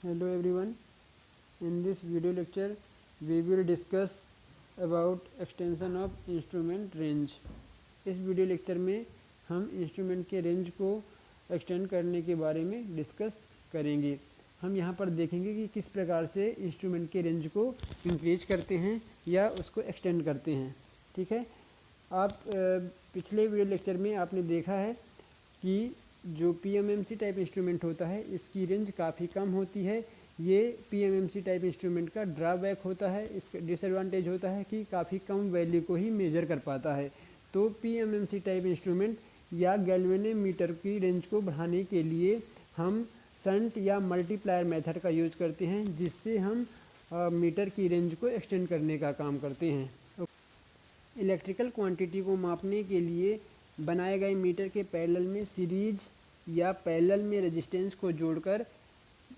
Hello everyone. In this video lecture we will discuss about extension of instrument range. इस video lecture में हम instrument के range को extend करने के बारे में डिस्कस करेंगे। हम यहाँ पर देखेंगे कि किस प्रकार से इंस्ट्रूमेंट के रेंज को इंक्रीज करते हैं या उसको एक्सटेंड करते हैं। ठीक है, आप पिछले वीडियो लेक्चर में आपने देखा है कि जो PMMC टाइप इंस्ट्रूमेंट होता है इसकी रेंज काफ़ी कम होती है। ये PMMC टाइप इंस्ट्रूमेंट का ड्रॉबैक होता है, इसका डिसएडवांटेज होता है कि काफ़ी कम वैल्यू को ही मेजर कर पाता है। तो PMMC टाइप इंस्ट्रूमेंट या गैल्वेनोमीटर की रेंज को बढ़ाने के लिए हम शंट या मल्टीप्लायर मेथड का यूज करते हैं, जिससे हम मीटर की रेंज को एक्सटेंड करने का काम करते हैं। इलेक्ट्रिकल क्वांटिटी को मापने के लिए बनाए गए मीटर के पैरेलल में सीरीज या पैरेलल में रेजिस्टेंस को जोड़कर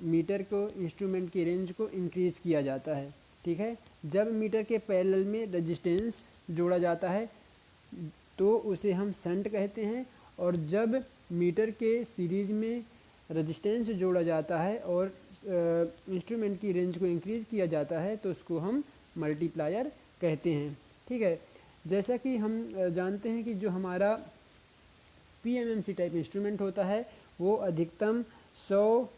मीटर को इंस्ट्रूमेंट की रेंज को इंक्रीज किया जाता है। ठीक है, जब मीटर के पैरेलल में रेजिस्टेंस जोड़ा जाता है तो उसे हम शंट कहते हैं, और जब मीटर के सीरीज में रेजिस्टेंस जोड़ा जाता है और इंस्ट्रूमेंट की रेंज को इंक्रीज किया जाता है तो उसको हम मल्टीप्लायर कहते हैं। ठीक है, जैसा कि हम जानते हैं कि जो हमारा PMMC टाइप इंस्ट्रूमेंट होता है वो अधिकतम 100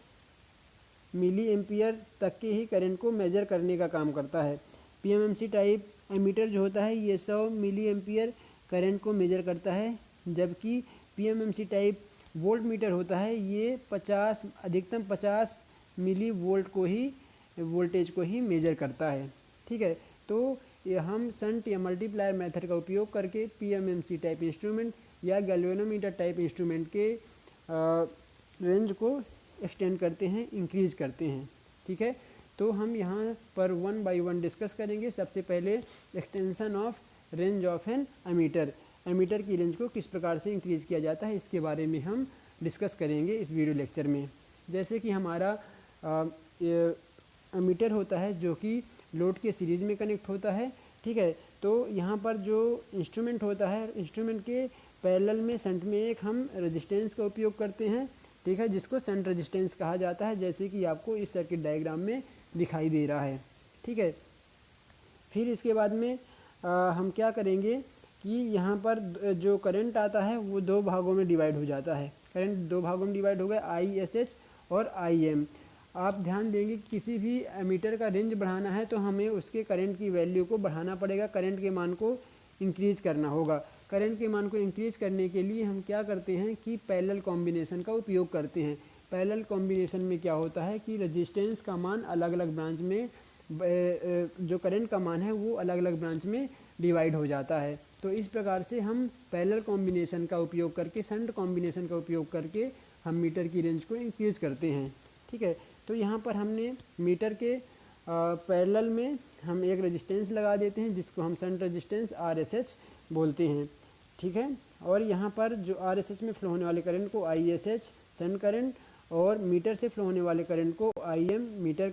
मिली एम्पियर तक के ही करंट को मेजर करने का काम करता है। PMMC टाइप एमीटर जो होता है ये 100 मिली एम्पियर करंट को मेजर करता है, जबकि PMMC टाइप वोल्ट मीटर होता है ये अधिकतम 50 मिली वोल्ट को ही वोल्टेज को ही मेजर करता है। ठीक है, तो ये हम शंट या मल्टीप्लायर मेथड का उपयोग करके PMMC टाइप इंस्ट्रूमेंट या गैल्वेनोमीटर टाइप इंस्ट्रूमेंट के रेंज को एक्सटेंड करते हैं, इंक्रीज करते हैं। ठीक है, तो हम यहाँ पर वन बाय वन डिस्कस करेंगे। सबसे पहले extension of range of an ammeter, ammeter की रेंज को किस प्रकार से इंक्रीज किया जाता है इसके बारे में हम डिस्कस करेंगे इस वीडियो लेक्चर में। जैसे कि हमारा एमीटर होता है जो कि लोड के सीरीज में कनेक्ट होता है। ठीक है, तो यहाँ पर जो इंस्ट्रूमेंट होता है, इंस्ट्रूमेंट के पैरेलल में शंट में एक हम रेजिस्टेंस का उपयोग करते हैं। ठीक है, जिसको शंट रेजिस्टेंस कहा जाता है, जैसे कि आपको इस सर्किट डायग्राम में दिखाई दे रहा है। ठीक है, फिर इसके बाद में हम क्या करेंगे कि यहाँ पर जो करंट आता है वो दो भागों में डिवाइड हो जाता है। करंट दो भागों में डिवाइड हो गया, ISH और IM। आप ध्यान देंगे कि किसी भी एमीटर का रेंज बढ़ाना है तो हमें उसके करंट की वैल्यू को बढ़ाना पड़ेगा, करंट के मान को इंक्रीज करना होगा। करंट के मान को इंक्रीज करने के लिए हम क्या करते हैं कि पैरेलल कॉम्बिनेशन का उपयोग करते हैं। पैरेलल कॉम्बिनेशन में क्या होता है कि रेजिस्टेंस का मान अलग अलग ब्रांच में, जो करंट का मान है वो अलग अलग ब्रांच में डिवाइड हो जाता है। तो इस प्रकार से हम पैरेलल कॉम्बिनेशन का उपयोग करके, शंट कॉम्बिनेशन का उपयोग करके हम मीटर की रेंज को इंक्रीज करते हैं। ठीक है, तो यहाँ पर हमने मीटर के पैरेलल में हम एक रेजिस्टेंस लगा देते हैं जिसको हम शंट रेजिस्टेंस RSH बोलते हैं। ठीक है, और यहाँ पर जो RSH में फ्लो होने वाले करंट को ISH शंट करंट, और मीटर से फ्लो होने वाले करंट को IM मीटर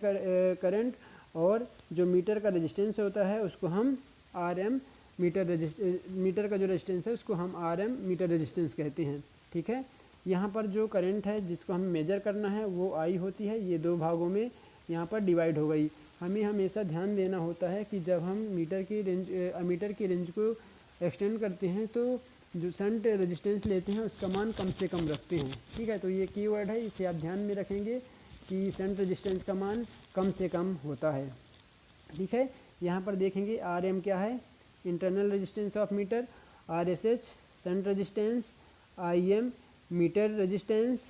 करंट, और जो मीटर का रेजिस्टेंस होता है उसको हम RM मीटर का जो रेजिस्टेंस है उसको हम RM मीटर रेजिस्टेंस कहते हैं। ठीक है, यहाँ पर जो करंट है जिसको हम मेजर करना है वो I होती है, ये दो भागों में यहाँ पर डिवाइड हो गई। हमें हमेशा ध्यान देना होता है कि जब हम मीटर की रेंज को एक्सटेंड करते हैं तो जो शंट रेजिस्टेंस लेते हैं उसका मान कम से कम रखते हैं। ठीक है, तो ये कीवर्ड है, इसे आप ध्यान में रखेंगे कि शंट रेजिस्टेंस का मान कम से कम होता है। ठीक है, यहाँ पर देखेंगे RM क्या है, internal resistance of meter, RSH shunt resistance, IM meter resistance,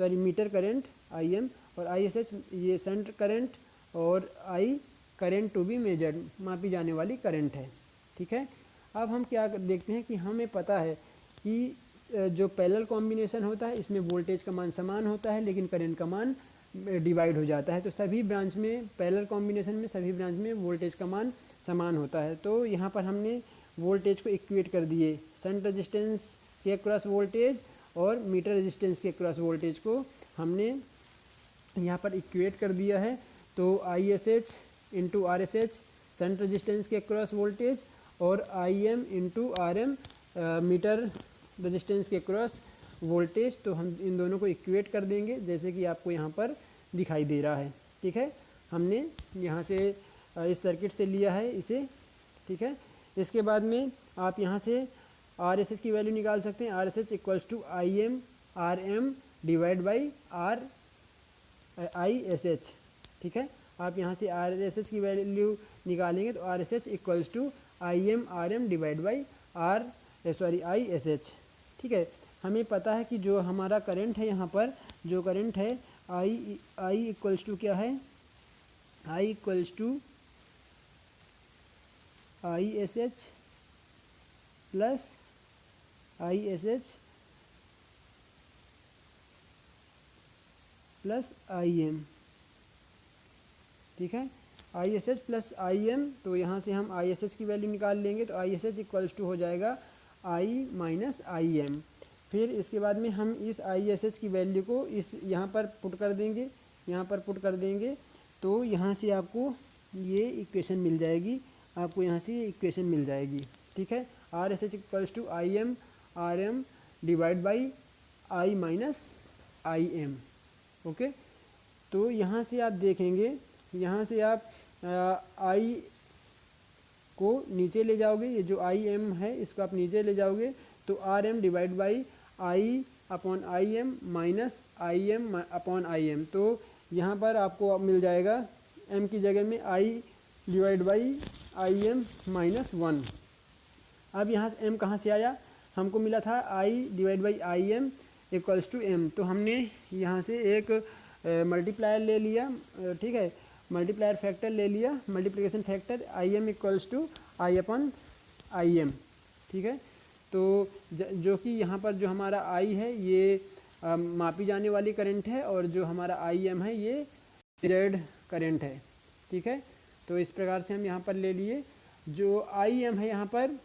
meter current IM, और ISH ये शंट करंट, और I current to be measured, मापी जाने वाली करंट है। ठीक है, अब हम क्या देखते हैं कि हमें पता है कि जो पैरेलल कॉम्बिनेशन होता है इसमें वोल्टेज का मान समान होता है लेकिन करंट का मान डिवाइड हो जाता है। तो सभी ब्रांच में, पैरेलल कॉम्बिनेशन में सभी ब्रांच में वोल्टेज का मान समान होता है। तो यहाँ पर हमने वोल्टेज को इक्वेट कर दिए, शंट रेजिस्टेंस के क्रॉस वोल्टेज और मीटर रेजिस्टेंस के क्रॉस वोल्टेज को हमने यहाँ पर इक्वेट कर दिया है। तो ISH into RSH shunt resistance के क्रॉस वोल्टेज, और IM into RM metre resistance के क्रॉस वोल्टेज। तो हम इन दोनों को इक्वेट कर देंगे जैसे कि आपको यहाँ पर दिखाई दे रहा है। ठीक है, हमने यहाँ से इस सर्किट से लिया है इसे। ठीक है, इसके बाद में आप यहाँ से RSH की वैल्यू निकाल सकते हैं। RSH equals to IM divide by ISH। ठीक है, आप यहाँ से RSH की वैल्यू निकालेंगे तो RSH equals to IM divide by ISH। ठीक है, हमें पता है कि जो हमारा करंट है, यहाँ पर जो करंट है I इक्वल्स टू क्या है, I equals to ISH plus ISH plus IM। ठीक है, ISH प्लस IM, तो यहाँ से हम ISH की वैल्यू निकाल लेंगे तो ISH इक्वल्स टू हो जाएगा I माइनस IM। फिर इसके बाद में हम इस ISH की वैल्यू को इस यहाँ पर पुट कर देंगे, यहाँ पर पुट कर देंगे तो यहाँ से आपको ये इक्वेशन मिल जाएगी, आपको यहाँ से ये इक्वेशन मिल जाएगी। ठीक है, RSH equals to RM divide by I minus IM। Okay, तो यहाँ से आप देखेंगे, यहाँ से आप I को नीचे ले जाओगे, ये जो IM है इसको आप नीचे ले जाओगे तो RM divide by I upon IM minus IM upon IM। तो यहाँ पर आपको अब मिल जाएगा M की जगह में I divide by IM minus 1। अब यहाँ से M कहाँ से आया, हमको मिला था I divide by IM equals to M, तो हमने यहाँ से एक मल्टीप्लायर ले लिया। ठीक है, मल्टीप्लायर फैक्टर ले लिया, multiplication factor IM equals to I upon IM। ठीक है, तो जो कि यहाँ पर जो हमारा I है ये मापी जाने वाली करंट है और जो हमारा IM है ये मेजर्ड करंट है। ठीक है, तो इस प्रकार से हम यहाँ पर ले लिए। जो IM है यहाँ पर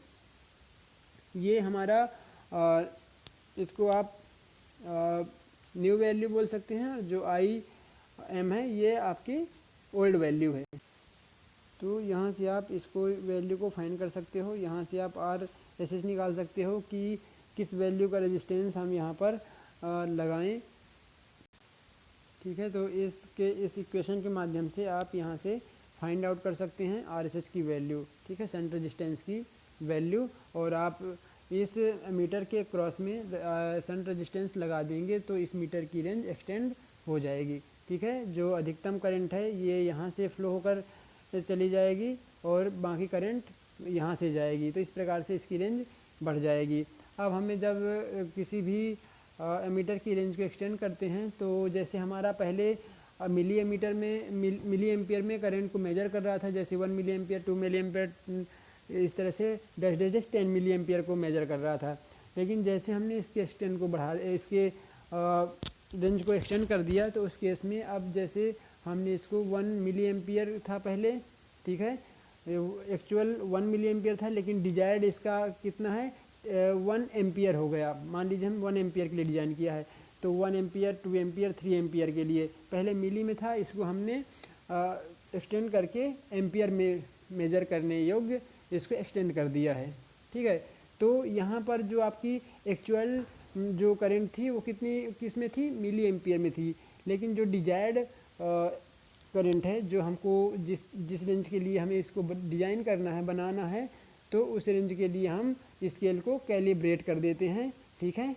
ये हमारा इसको आप न्यू वैल्यू बोल सकते हैं, जो IM है ये आपकी ओल्ड वैल्यू है। तो यहाँ से आप इसको वैल्यू को फाइंड कर सकते हो, यहाँ से आप RSH निकाल सकते हो कि किस वैल्यू का रेजिस्टेंस हम यहाँ पर लगाएं। ठीक है, तो इस इक्वेशन के माध्यम से आप यहाँ से फाइंड आउट कर सकते हैं RSH की वैल्यू। ठीक है, शंट रेजिस्टेंस की वैल्यू, और आप इस मीटर के क्रॉस में शंट रेजिस्टेंस लगा देंगे तो इस मीटर की रेंज एक्सटेंड हो जाएगी। ठीक है, जो अधिकतम करंट है ये यहाँ से फ्लो होकर चली जाएगी और बाकी करंट यहाँ से जाएगी, तो इस प्रकार से इसकी रेंज बढ़ जाएगी। अब हमें जब किसी भी एमीटर की रेंज को एक्सटेंड करते हैं तो जैसे हमारा पहले मिली एम्पियर में करंट को मेजर कर रहा था, जैसे 1 मिली एम्पियर 2 मिली एम्पियर, इस तरह से 10 मिली एम्पियर को मेजर कर रहा था। लेकिन जैसे हमने इसके एक्सटेंड को इसके रेंज को एक्सटेंड कर दिया तो उस केस में अब जैसे हमने इसको 1 मिली एम्पियर था पहले, ठीक है, एक्चुअल 1 मिली एम्पियर था लेकिन डिजायर्ड इसका कितना है 1 एम्पियर हो गया। मान लीजिए हम 1 एम्पियर के लिए डिज़ाइन किया है तो 1 एम्पियर 2 एम्पियर 3 एम्पियर के लिए पहले मिली में था, इसको हमने एक्सटेंड करके एम्पियर में मेजर करने योग्य इसको एक्सटेंड कर दिया है। ठीक है, तो यहाँ पर जो आपकी एक्चुअल जो करंट थी वो किस में थी, मिली एम्पियर में थी, लेकिन जो डिजायर्ड करंट है जो हमको जिस रेंज के लिए हमें इसको डिज़ाइन करना है बनाना है तो उस रेंज के लिए हम स्केल को कैलिब्रेट कर देते हैं। ठीक है,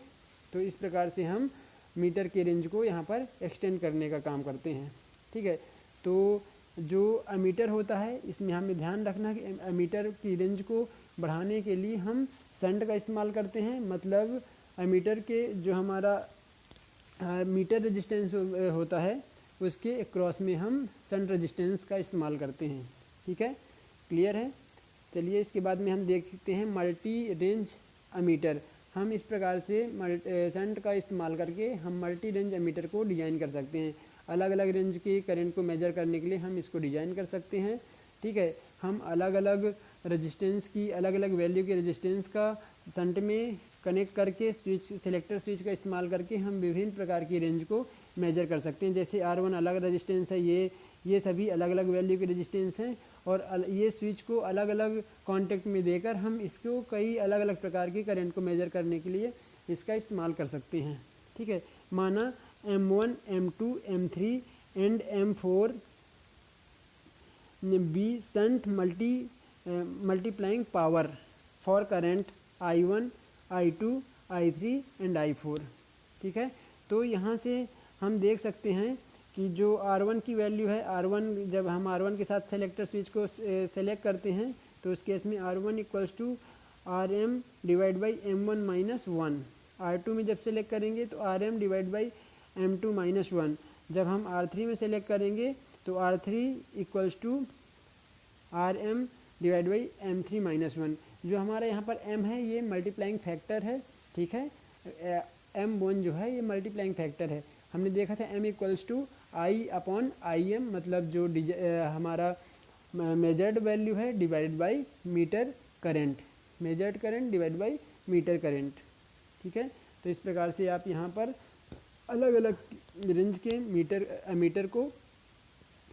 तो इस प्रकार से हम मीटर के रेंज को यहाँ पर एक्सटेंड करने का काम करते हैं। ठीक है, तो जो एमीटर होता है इसमें हमें ध्यान रखना कि एमीटर की रेंज को बढ़ाने के लिए हम शंट का इस्तेमाल करते हैं। मतलब एमीटर के जो हमारा मीटर रेजिस्टेंस होता है उसके क्रॉस में हम शंट रेजिस्टेंस का इस्तेमाल करते हैं। ठीक है, क्लियर है। चलिए इसके बाद में हम देखते हैं मल्टी रेंज एमीटर। हम इस प्रकार से शंट का इस्तेमाल करके हम मल्टी रेंज एमीटर को डिज़ाइन कर सकते हैं। अलग अलग रेंज के करंट को मेजर करने के लिए हम इसको डिज़ाइन कर सकते हैं। ठीक है, हम अलग अलग रेजिस्टेंस की अलग अलग वैल्यू के रेजिस्टेंस का शंट में कनेक्ट करके सेलेक्टर स्विच का इस्तेमाल करके हम विभिन्न प्रकार की रेंज को मेजर कर सकते हैं। जैसे R1 अलग रेजिस्टेंस है, ये सभी अलग अलग वैल्यू के रेजिस्टेंस हैं और ये स्विच को अलग अलग कॉन्टेक्ट में देकर हम इसको कई अलग अलग प्रकार के करंट को मेजर करने के लिए इसका इस्तेमाल कर सकते हैं। ठीक है, माना M1 M2 M3 and M4 be shunt multiplying power for current I1, I2, I3 and I4। ठीक है, तो यहाँ से हम देख सकते हैं कि जो R1 की वैल्यू है, R1 जब हम R1 के साथ सेलेक्टर स्विच को सेलेक्ट करते हैं तो उस केस में R1 equals to RM divide by M1 minus 1। R2 में जब सेलेक्ट करेंगे तो RM divide by M2 minus 1। जब हम R3 में सेलेक्ट करेंगे तो R3 equals to RM divide by M3 minus 1। जो हमारा यहाँ पर M है ये मल्टीप्लाइंग फैक्टर है। ठीक है, M1 जो है ये मल्टीप्लाइंग फैक्टर है। हमने देखा था M equals to I upon IM, मतलब जो हमारा मेजर्ड वैल्यू है divide by meter current, measured current divide by meter current. ठीक है, तो इस प्रकार से आप यहाँ पर अलग अलग रेंज के मीटर को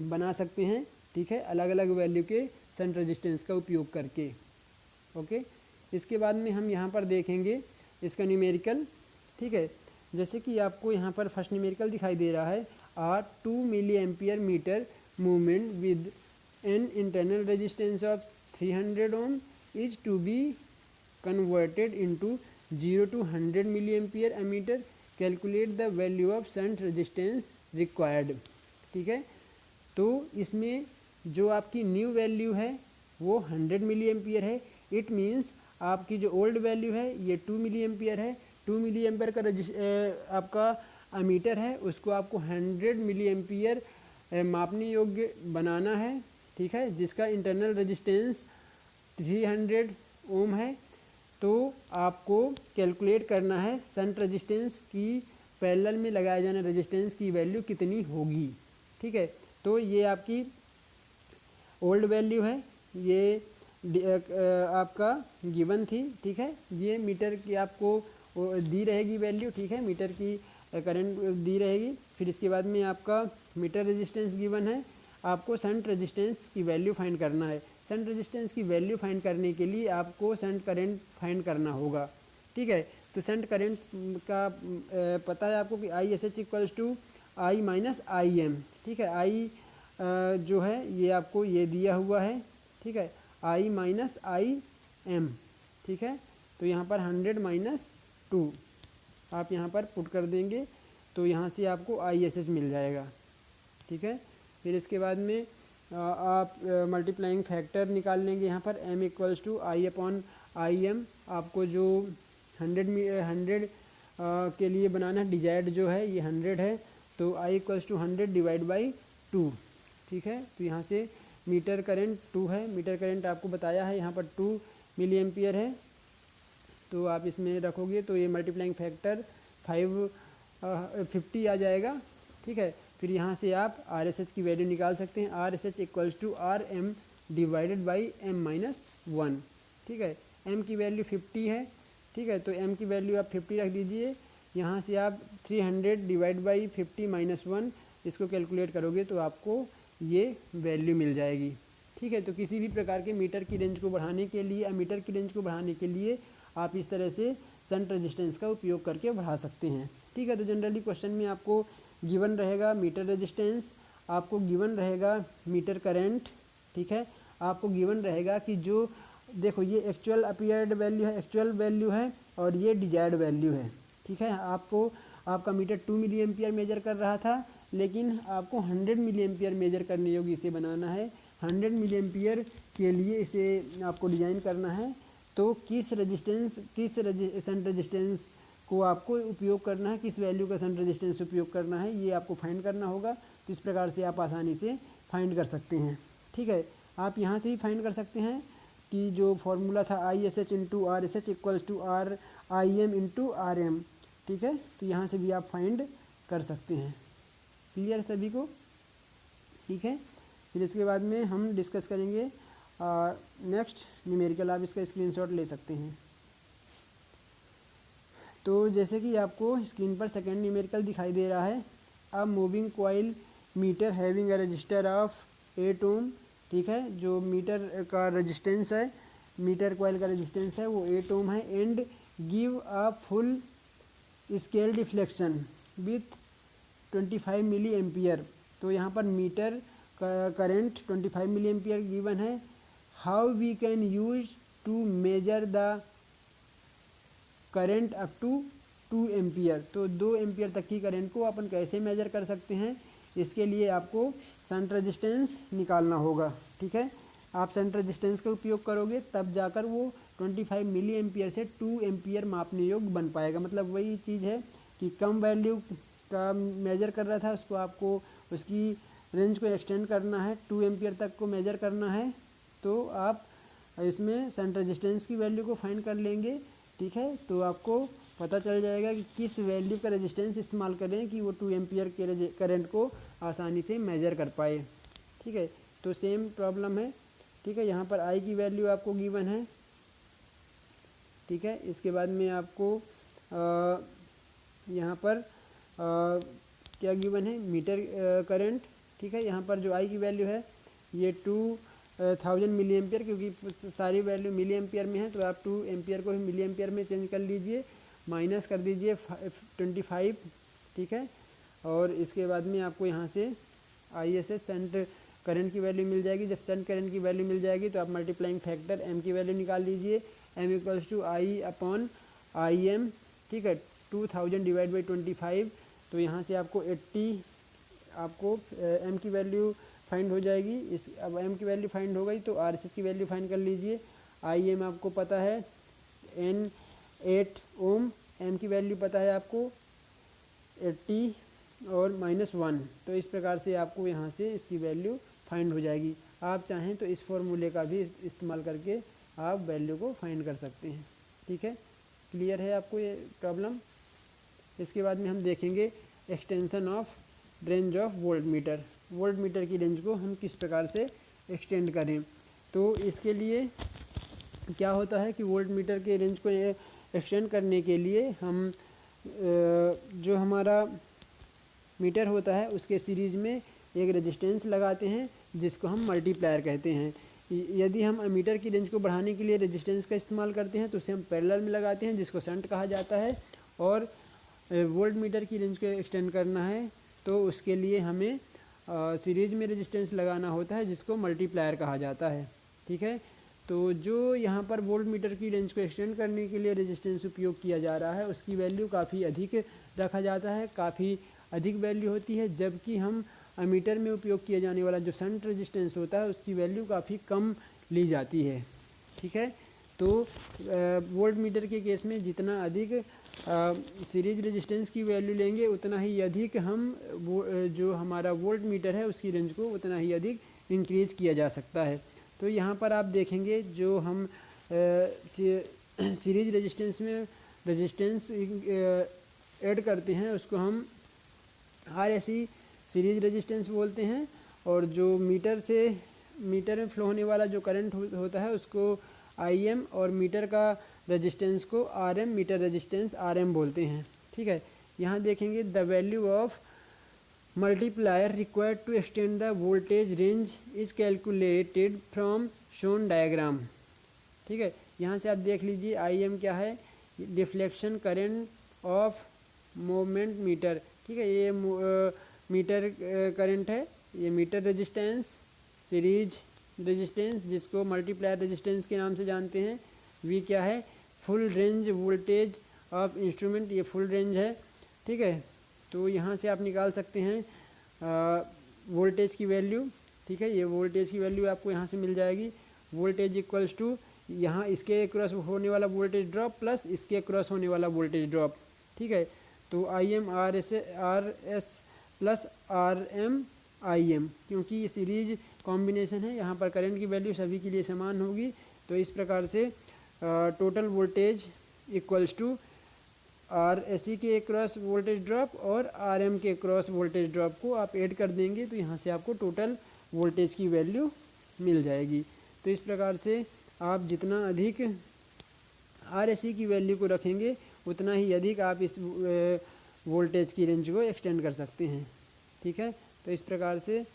बना सकते हैं। ठीक है, अलग अलग वैल्यू के शंट रेजिस्टेंस का उपयोग करके। ओके, इसके बाद में हम यहाँ पर देखेंगे इसका न्यूमेरिकल। ठीक है, जैसे कि आपको यहाँ पर फर्स्ट न्यूमेरिकल दिखाई दे रहा है, आर 2 milliampere meter movement with an internal resistance of 300 ohm is to be converted into 0 to 100 milliampere ammeter, calculate the value of shunt resistance required. ठीक है, तो इसमें जो आपकी न्यू वैल्यू है वो 100 मिली एम्पियर है। इट मीन्स आपकी जो ओल्ड वैल्यू है ये 2 मिली एम्पियर है। 2 मिली एम्पियर का आपका अमीटर है, उसको आपको 100 मिली एम्पियर मापने योग्य बनाना है। ठीक है, जिसका इंटरनल रेजिस्टेंस 300 ओम है। तो आपको कैलकुलेट करना है शंट रेजिस्टेंस की पैरेलल में लगाए जाने रेजिस्टेंस की वैल्यू कितनी होगी। ठीक है, तो ये आपकी ओल्ड वैल्यू है, ये आपका गिवन थी। ठीक है, ये मीटर की आपको दी रहेगी वैल्यू। ठीक है, मीटर की करंट दी रहेगी। फिर इसके बाद में आपका मीटर रेजिस्टेंस गिवन है, आपको शंट रेजिस्टेंस की वैल्यू फाइंड करना है। शंट रेजिस्टेंस की वैल्यू फाइंड करने के लिए आपको शंट करंट फाइंड करना होगा। ठीक है, तो शंट करंट का पता है आपको कि ISH equals to I minus IM। ठीक है, I जो है ये आपको ये दिया हुआ है। ठीक है, I माइनस IM। ठीक है, तो यहाँ पर 100 माइनस 2 आप यहाँ पर पुट कर देंगे तो यहाँ से आपको ISH मिल जाएगा। ठीक है, फिर इसके बाद में आप मल्टीप्लाइंग फैक्टर निकाल लेंगे। यहाँ पर M equals to I upon IM। आपको जो 100 के लिए बनाना है, डिजायर्ड जो है ये 100 है, तो I equals to 100 divide by 2। ठीक है, तो यहाँ से मीटर करंट 2 है। मीटर करंट आपको बताया है यहाँ पर 2 मिली एम्पियर है, तो आप इसमें रखोगे तो ये मल्टीप्लाइंग फैक्टर 50 आ जाएगा। ठीक है, फिर यहाँ से आप RSH की वैल्यू निकाल सकते हैं। RSH equals to RM divided by M minus 1। ठीक है, M की वैल्यू 50 है। ठीक है, तो M की वैल्यू आप 50 रख दीजिए। यहाँ से आप 300 डिवाइड बाई 50 माइनस 1 इसको कैलकुलेट करोगे तो आपको ये वैल्यू मिल जाएगी। ठीक है, तो किसी भी प्रकार के मीटर की रेंज को बढ़ाने के लिए, मीटर की रेंज को बढ़ाने के लिए आप इस तरह से शंट रेजिस्टेंस का उपयोग करके बढ़ा सकते हैं। ठीक है, तो जनरली क्वेश्चन में आपको गिवन रहेगा मीटर रेजिस्टेंस, आपको गिवन रहेगा मीटर करंट। ठीक है, आपको गिवन रहेगा कि जो देखो ये एक्चुअल अपीयर्ड वैल्यू है, एक्चुअल वैल्यू है, और ये डिजायर्ड वैल्यू है। ठीक है, आपको आपका मीटर 2 मिली एम्पियर मेजर कर रहा था, लेकिन आपको 100 मिली एम्पियर मेजर करने योग्य इसे बनाना है। 100 मिली एम्पियर के लिए इसे आपको डिज़ाइन करना है। तो किस शंट रेजिस्टेंस को आपको उपयोग करना है, किस वैल्यू का शंट रेजिस्टेंस उपयोग करना है, ये आपको फाइंड करना होगा। तो इस प्रकार से आप आसानी से फाइंड कर सकते हैं। ठीक है, आप यहाँ से ही फाइंड कर सकते हैं कि जो फॉर्मूला था ISH into RSH equals to RIM into RM। ठीक है, तो यहाँ से भी आप फाइंड कर सकते हैं। क्लियर सभी को? ठीक है, फिर इसके बाद में हम डिस्कस करेंगे नेक्स्ट न्यूमेरिकल। आप इसका स्क्रीनशॉट ले सकते हैं। तो जैसे कि आपको स्क्रीन पर सेकेंड न्यूमेरिकल दिखाई दे रहा है, अब moving coil meter having a register of 8 ohm. ठीक है, जो मीटर का रेजिस्टेंस है, मीटर कॉइल का रेजिस्टेंस है वो 8 ओम है, and give a full scale deflection with 25 milliampere. तो यहाँ पर meter current 25 milliampere given है। How we can use to measure the current up to 2 ampere, तो 2 एम्पियर तक की करंट को अपन कैसे मेजर कर सकते हैं, इसके लिए आपको शंट रेजिस्टेंस निकालना होगा। ठीक है, आप शंट रेजिस्टेंस का उपयोग करोगे तब जाकर वो 25 मिली एम्पियर से 2 एम्पियर मापने योग्य बन पाएगा। मतलब वही चीज़ है कि कम वैल्यू का मेजर कर रहा था, उसको आपको उसकी रेंज को एक्सटेंड करना है, 2 एम्पियर तक को मेजर करना है, तो आप इसमें शंट रेजिस्टेंस की वैल्यू को फाइंड कर लेंगे। ठीक है, तो आपको पता चल जाएगा कि किस वैल्यू का रेजिस्टेंस इस्तेमाल करें कि वो 2 एम्पियर के करंट को आसानी से मेजर कर पाए। ठीक है, तो सेम प्रॉब्लम है। ठीक है, यहाँ पर आई की वैल्यू आपको गिवन है। ठीक है, इसके बाद में आपको यहाँ पर क्या गिवन है, मीटर करंट। ठीक है, यहाँ पर जो आई की वैल्यू है ये 2000 मिली एम्पियर, क्योंकि सारी वैल्यू मिली एम्पियर में है तो आप 2 एम्पियर को ही मिली एम्पियर में चेंज कर लीजिए, माइनस कर दीजिए 25। ठीक है, और इसके बाद में आपको यहाँ से ISS शंट करंट की वैल्यू मिल जाएगी। जब शंट करंट की वैल्यू मिल जाएगी तो आप मल्टीप्लाइंग फैक्टर m की वैल्यू निकाल लीजिए, m = I/IM। ठीक है, 2000 डिवाइड बाई 25, तो यहाँ से आपको 80 आपको m की वैल्यू फाइंड हो जाएगी। इस अब m की वैल्यू फाइंड हो गई तो RSS की वैल्यू फाइंड कर लीजिए। IM आपको पता है N 8 ओम, m की वैल्यू पता है आपको 80 और -1, तो इस प्रकार से आपको यहाँ से इसकी वैल्यू फाइंड हो जाएगी। आप चाहें तो इस फॉर्मूले का भी इस्तेमाल करके आप वैल्यू को फाइंड कर सकते हैं। ठीक है, क्लियर है आपको ये प्रॉब्लम। इसके बाद में हम देखेंगे extension of range of volt meter. Volt meter की रेंज को हम किस प्रकार से एक्सटेंड करें। तो इसके लिए क्या होता है कि वोल्ट मीटर के रेंज को एक्सटेंड करने के लिए हम जो हमारा मीटर होता है उसके सीरीज़ में एक रेजिस्टेंस लगाते हैं जिसको हम मल्टीप्लायर कहते हैं। यदि हम मीटर की रेंज को बढ़ाने के लिए रेजिस्टेंस का इस्तेमाल करते हैं तो उसे हम पैरेलल में लगाते हैं जिसको शंट कहा जाता है, और वोल्ट मीटर की रेंज को एक्सटेंड करना है तो उसके लिए हमें सीरीज में रेजिस्टेंस लगाना होता है जिसको मल्टीप्लायर कहा जाता है। ठीक है, तो जो यहाँ पर वोल्ट मीटर की रेंज को एक्सटेंड करने के लिए रेजिस्टेंस उपयोग किया जा रहा है उसकी वैल्यू काफ़ी अधिक रखा जाता है, काफ़ी अधिक वैल्यू होती है, जबकि हम अमीटर में उपयोग किया जाने वाला जो शंट रेजिस्टेंस होता है उसकी वैल्यू काफ़ी कम ली जाती है। ठीक है, तो वोल्ट मीटर के केस में जितना अधिक सीरीज रेजिस्टेंस की वैल्यू लेंगे उतना ही अधिक हम जो हमारा वोल्ट मीटर है उसकी रेंज को उतना ही अधिक इंक्रीज किया जा सकता है। तो यहाँ पर आप देखेंगे जो हम सीरीज रेजिस्टेंस में रेजिस्टेंस ऐड करते हैं उसको हम RSE सीरीज रेजिस्टेंस बोलते हैं, और जो मीटर में फ्लो होने वाला जो करंट होता है उसको IM, और मीटर का रेजिस्टेंस को RM, मीटर रेजिस्टेंस RM बोलते हैं। ठीक है, यहाँ देखेंगे the value of multiplier required to extend the voltage range is calculated from shown diagram. ठीक है, यहाँ से आप देख लीजिए IM क्या है, deflection current of moment meter. ठीक है, ये मीटर करंट है, ये मीटर रेजिस्टेंस, सीरीज रेजिस्टेंस जिसको मल्टीप्लायर रेजिस्टेंस के नाम से जानते हैं। V क्या है, full range voltage of instrument, ये फुल रेंज है। ठीक है, तो यहाँ से आप निकाल सकते हैं वोल्टेज की वैल्यू। ठीक है, ये वोल्टेज की वैल्यू आपको यहाँ से मिल जाएगी। वोल्टेज इक्वल्स टू यहाँ इसके क्रॉस होने वाला वोल्टेज ड्रॉप प्लस इसके क्रॉस होने वाला वोल्टेज ड्रॉप। ठीक है, तो IM RS plus RM IM, क्योंकि ये सीरीज कॉम्बिनेशन है यहाँ पर करंट की वैल्यू सभी के लिए समान होगी। तो इस प्रकार से total voltage equals to RSE के क्रॉस वोल्टेज ड्रॉप और RM के क्रॉस वोल्टेज ड्रॉप को आप ऐड कर देंगे तो यहाँ से आपको टोटल वोल्टेज की वैल्यू मिल जाएगी। तो इस प्रकार से आप जितना अधिक RSE की वैल्यू को रखेंगे उतना ही अधिक आप इस वोल्टेज की रेंज को एक्सटेंड कर सकते हैं। ठीक है, तो इस प्रकार से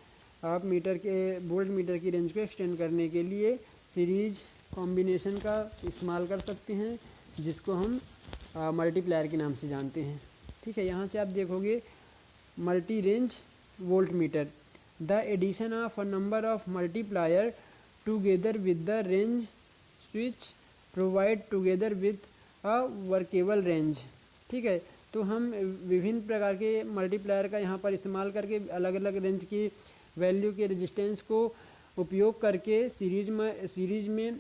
आप वोल्ट मीटर की रेंज को एक्सटेंड करने के लिए सीरीज कॉम्बिनेशन का इस्तेमाल कर सकते हैं जिसको हम मल्टीप्लायर के नाम से जानते हैं। ठीक है, यहाँ से आप देखोगे multi range voltmeter. The addition of a number of multiplier together with the range switch provide together with a workable range. ठीक है, तो हम विभिन्न प्रकार के मल्टीप्लायर का यहाँ पर इस्तेमाल करके अलग अलग रेंज की वैल्यू के रेजिस्टेंस को उपयोग करके सीरीज में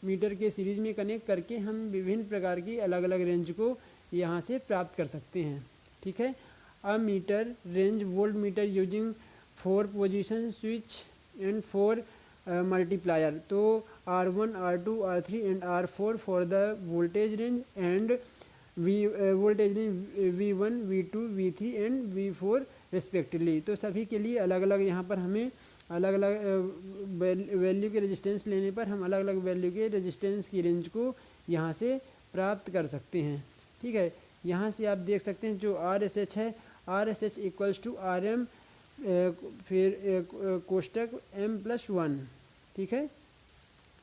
मीटर के सीरीज में कनेक्ट करके हम विभिन्न प्रकार की अलग अलग रेंज को यहाँ से प्राप्त कर सकते हैं। ठीक है, a meter range voltmeter using 4 position switch and 4 multiplier. तो R1, R2, R3 and R4 for the voltage range and voltage range V1, V2, V3 and V4 respectively. तो सभी के लिए अलग अलग यहाँ पर हमें अलग अलग वैल्यू के रेजिस्टेंस लेने पर हम अलग अलग वैल्यू के रेजिस्टेंस की रेंज को यहाँ से प्राप्त कर सकते हैं। ठीक है, यहाँ से आप देख सकते हैं जो RSH है, RSH इक्वल्स टू RM फिर कोष्टक M+1। ठीक है,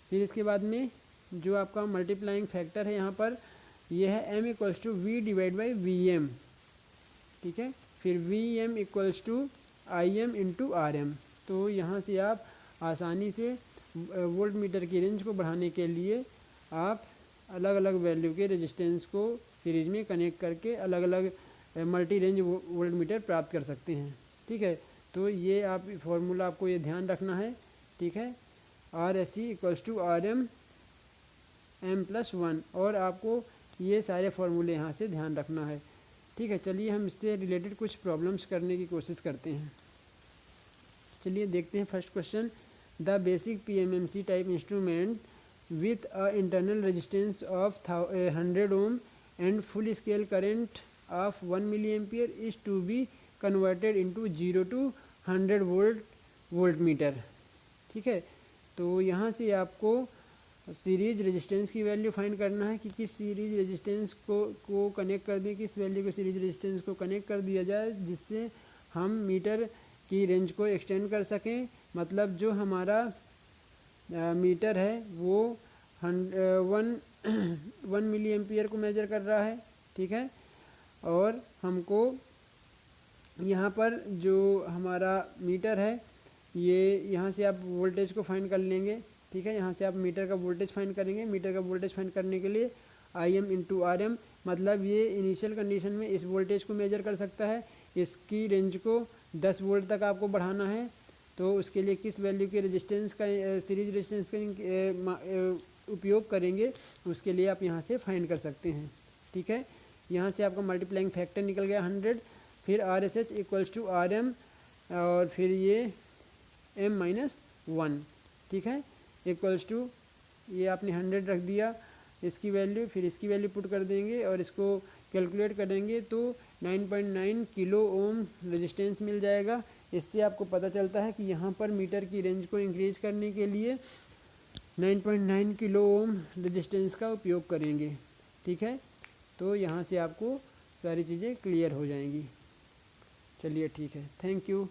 फिर इसके बाद में जो आपका मल्टीप्लाइंग फैक्टर है यहाँ पर यह है M equals to V divide by VM। ठीक है, फिर VM equals to IM into RM। तो यहाँ से आप आसानी से वोल्ट मीटर की रेंज को बढ़ाने के लिए आप अलग अलग वैल्यू के रेजिस्टेंस को सीरीज में कनेक्ट करके अलग अलग मल्टी रेंज वोल्ट मीटर प्राप्त कर सकते हैं। ठीक है, तो ये आप फॉर्मूला आपको ये ध्यान रखना है। ठीक है, RSC equals to RM M+1 और आपको ये सारे फार्मूले यहाँ से ध्यान रखना है। ठीक है, चलिए हम इससे रिलेटेड कुछ प्रॉब्लम्स करने की कोशिश करते हैं। चलिए देखते हैं first question. The basic PMMC type instrument with a internal resistance of 100 ohm and full scale current of 1 milliampere is to be converted into 0 to 100 voltmeter. ठीक है, तो यहाँ से आपको सीरीज रेजिस्टेंस की वैल्यू फाइंड करना है कि किस सीरीज रेजिस्टेंस को कनेक्ट कर दें, किस वैल्यू को सीरीज रेजिस्टेंस को कनेक्ट कर दिया जाए जिससे हम मीटर की रेंज को एक्सटेंड कर सकें। मतलब जो हमारा मीटर है वो 1 मिली एम्पियर को मेजर कर रहा है। ठीक है, और हमको यहाँ पर जो हमारा मीटर है ये यहाँ से आप वोल्टेज को फाइंड कर लेंगे। ठीक है, यहाँ से आप मीटर का वोल्टेज फाइंड करेंगे। मीटर का वोल्टेज फाइंड करने के लिए IM इंटू RM, मतलब ये इनिशियल कंडीशन में इस वोल्टेज को मेजर कर सकता है। इसकी रेंज को 10 वोल्ट तक आपको बढ़ाना है, तो उसके लिए किस वैल्यू के रेजिस्टेंस का सीरीज रेजिस्टेंस का उपयोग करेंगे उसके लिए आप यहाँ से फाइंड कर सकते हैं। ठीक है, यहाँ से आपका मल्टीप्लाइंग फैक्टर निकल गया 100, फिर RSH इक्वल्स टू RM और फिर ये M-1। ठीक है, इक्वल्स टू ये आपने 100 रख दिया इसकी वैल्यू, फिर इसकी वैल्यू पुट कर देंगे और इसको कैलकुलेट करेंगे तो 9.9 किलो ओम रेजिस्टेंस मिल जाएगा। इससे आपको पता चलता है कि यहाँ पर मीटर की रेंज को इंक्रीज करने के लिए 9.9 किलो ओम रेजिस्टेंस का उपयोग करेंगे। ठीक है, तो यहाँ से आपको सारी चीज़ें क्लियर हो जाएंगी। चलिए ठीक है, थैंक यू।